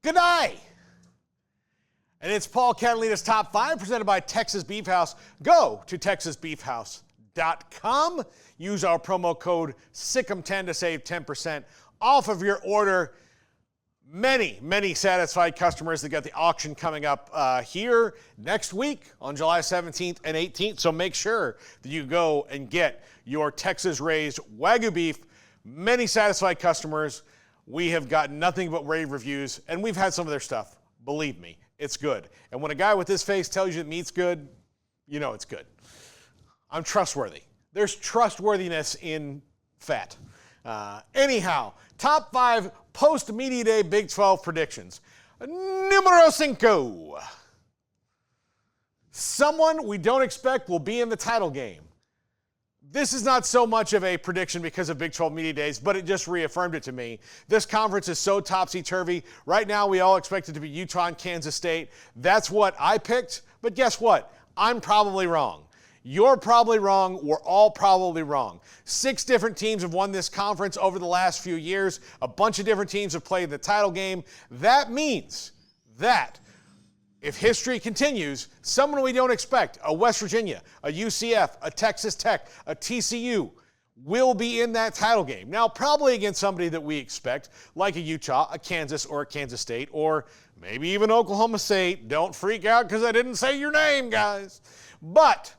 Good night. And it's Paul Catalina's Top 5 presented by Texas Beef House. Go to texasbeefhouse.com. Use our promo code SICK'EM10 to save 10% off of your order. Many satisfied customers that got the auction coming up here next week on July 17th and 18th. So make sure that you go and get your Texas-raised Wagyu beef. Many satisfied customers. We have gotten nothing but rave reviews, and we've had some of their stuff. Believe me, it's good. And when a guy with this face tells you that meat's good, you know it's good. I'm trustworthy. There's trustworthiness in fat. Anyhow, top 5 post-Media Day Big 12 predictions. Numero 5. Someone we don't expect will be in the title game. This is not so much of a prediction because of Big 12 Media Days, but it just reaffirmed it to me. This conference is so topsy-turvy. Right now, we all expect it to be Utah and Kansas State. That's what I picked, but guess what? I'm probably wrong. You're probably wrong. We're all probably wrong. 6 different teams have won this conference over the last few years. A bunch of different teams have played the title game. That means that if history continues, someone we don't expect, a West Virginia, a UCF, a Texas Tech, a TCU, will be in that title game. Now, probably against somebody that we expect, like a Utah, a Kansas, or a Kansas State, or maybe even Oklahoma State. Don't freak out because I didn't say your name, guys. But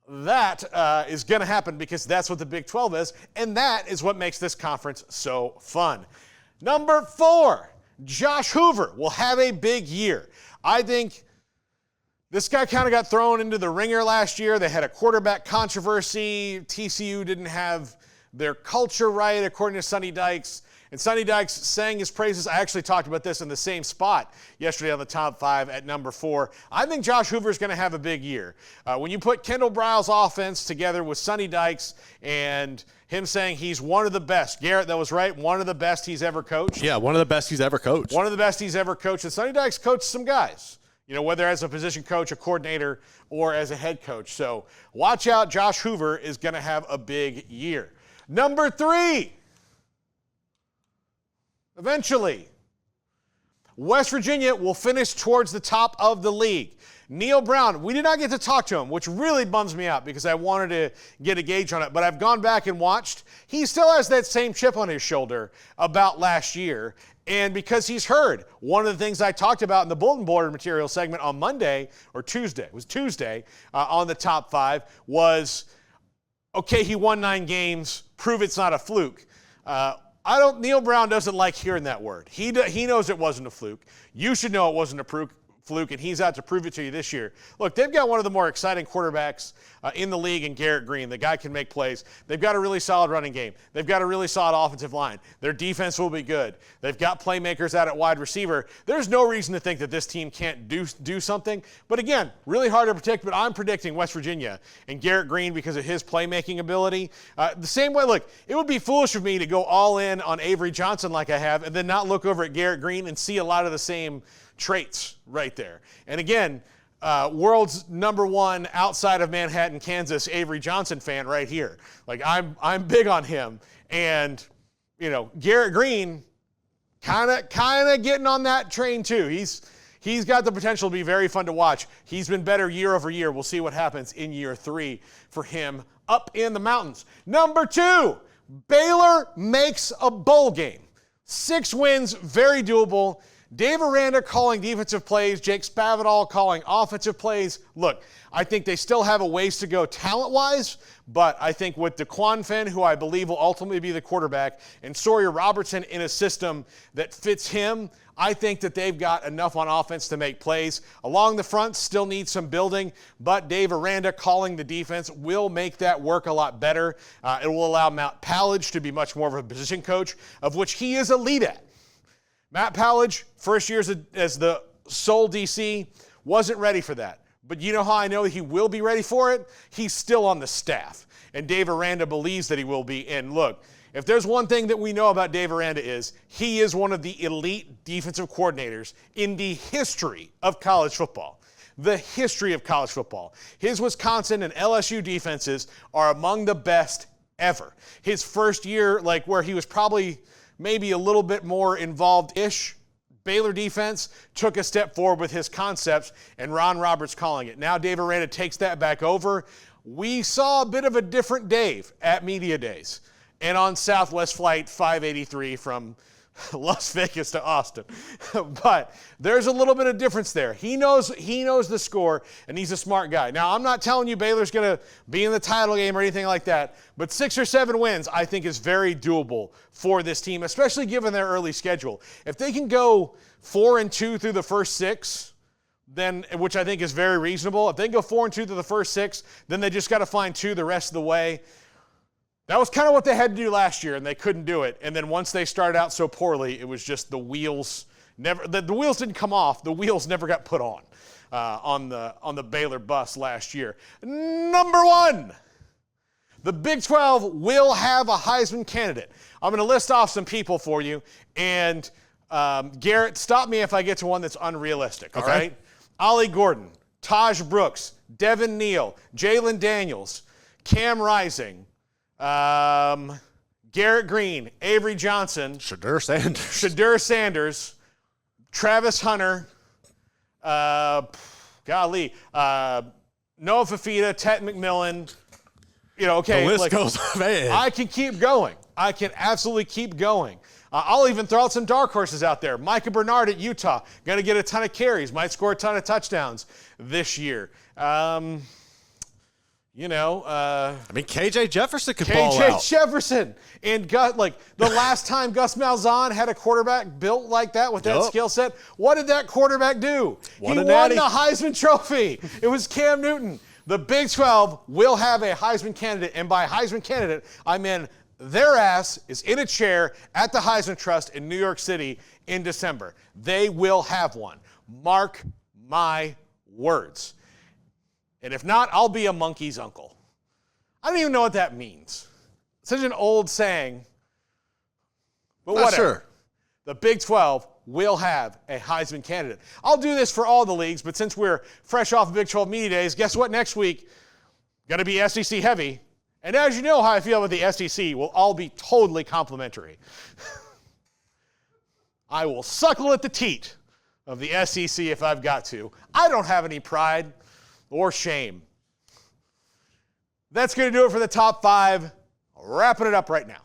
that is going to happen because that's what the Big 12 is, and that is what makes this conference so fun. Number 4, Josh Hoover will have a big year. I think this guy kind of got thrown into the ringer last year. They had a quarterback controversy. TCU didn't have their culture right, according to Sonny Dykes. And Sonny Dykes sang his praises. I actually talked about this in the same spot yesterday on the top 5 at number 4. I think Josh Hoover is going to have a big year. When you put Kendall Briles' offense together with Sonny Dykes and him saying he's one of the best. Garrett, that was right. One of the best he's ever coached. Yeah, one of the best he's ever coached. One of the best he's ever coached. And Sonny Dykes coached some guys, you know, whether as a position coach, a coordinator, or as a head coach. So watch out. Josh Hoover is going to have a big year. Number 3. Eventually, West Virginia will finish towards the top of the league. Neil Brown, we did not get to talk to him, which really bums me out because I wanted to get a gauge on it, but I've gone back and watched. He still has that same chip on his shoulder about last year, and because he's heard one of the things I talked about in the bulletin board material segment on Monday, or Tuesday, it was Tuesday, on the top 5, was, okay, he won 9 games, prove it's not a fluke. Neil Brown doesn't like hearing that word. He knows it wasn't a fluke. You should know it wasn't a fluke, and he's out to prove it to you this year. Look, they've got one of the more exciting quarterbacks in the league in Garrett Green. The guy can make plays. They've got a really solid running game. They've got a really solid offensive line. Their defense will be good. They've got playmakers out at wide receiver. There's no reason to think that this team can't do something. But again, really hard to predict, but I'm predicting West Virginia and Garrett Green because of his playmaking ability. The same way, look, it would be foolish of me to go all in on Avery Johnson like I have and then not look over at Garrett Green and see a lot of the same traits right there. And again, world's number 1 outside of Manhattan, Kansas, Avery Johnson fan right here. Like I'm big on him. And, you know, Garrett Green kind of getting on that train too. He's got the potential to be very fun to watch. He's been better year over year. We'll see what happens in year 3 for him up in the mountains. Number 2, Baylor makes a bowl game. 6 wins, very doable. Dave Aranda calling defensive plays, Jake Spavital calling offensive plays. Look, I think they still have a ways to go talent-wise, but I think with DeQuan Finn, who I believe will ultimately be the quarterback, and Sawyer Robertson in a system that fits him, I think that they've got enough on offense to make plays. Along the front, still needs some building, but Dave Aranda calling the defense will make that work a lot better. It will allow Matt Pallage to be much more of a position coach, of which he is a lead at. Matt Pallage, first year as the sole DC, wasn't ready for that. But you know how I know he will be ready for it? He's still on the staff. And Dave Aranda believes that he will be. And look, if there's one thing that we know about Dave Aranda is he is one of the elite defensive coordinators in the history of college football. The history of college football. His Wisconsin and LSU defenses are among the best ever. His first year, like where he was probably maybe a little bit more involved-ish Baylor defense took a step forward with his concepts, and Ron Roberts calling it. Now Dave Aranda takes that back over. We saw a bit of a different Dave at Media Days and on Southwest Flight 583 from Las Vegas to Austin. But there's a little bit of difference there. He knows the score, and he's a smart guy. Now, I'm not telling you Baylor's going to be in the title game or anything like that, but 6 or 7 wins I think is very doable for this team, especially given their early schedule. If they can go 4-2 through the first 6, then, which I think is very reasonable. If they can go 4-2 through the first 6, then they just got to find 2 the rest of the way. That was kind of what they had to do last year, and they couldn't do it. And then once they started out so poorly, it was just the wheels the wheels didn't come off. The wheels never got put on the Baylor bus last year. Number 1, the Big 12 will have a Heisman candidate. I'm going to list off some people for you, and Garrett, stop me if I get to one that's unrealistic. Okay. All right. Ollie Gordon, Taj Brooks, Devin Neal, Jalen Daniels, Cam Rising, Garrett Green, Avery Johnson, Shadur Sanders, Travis Hunter, Noah Fafita, Tet McMillan. Okay. The list goes, man. I can keep going. I can absolutely keep going. I'll even throw out some dark horses out there. Micah Bernard at Utah, going to get a ton of carries, might score a ton of touchdowns this year. KJ Jefferson could ball out. KJ Jefferson. And the last time Gus Malzahn had a quarterback built like that with that skill set, what did that quarterback do? He won the Heisman Trophy. It was Cam Newton. The Big 12 will have a Heisman candidate, and by Heisman candidate, I mean their ass is in a chair at the Heisman Trust in New York City in December. They will have one. Mark my words. And if not, I'll be a monkey's uncle. I don't even know what that means. Such an old saying, but whatever. Sure. The Big 12 will have a Heisman candidate. I'll do this for all the leagues, but since we're fresh off of Big 12 Media Days, guess what next week? Going to be SEC heavy. And as you know how I feel about the SEC, will all be totally complimentary. I will suckle at the teat of the SEC if I've got to. I don't have any pride or shame. That's going to do it for the top 5. Wrapping it up right now.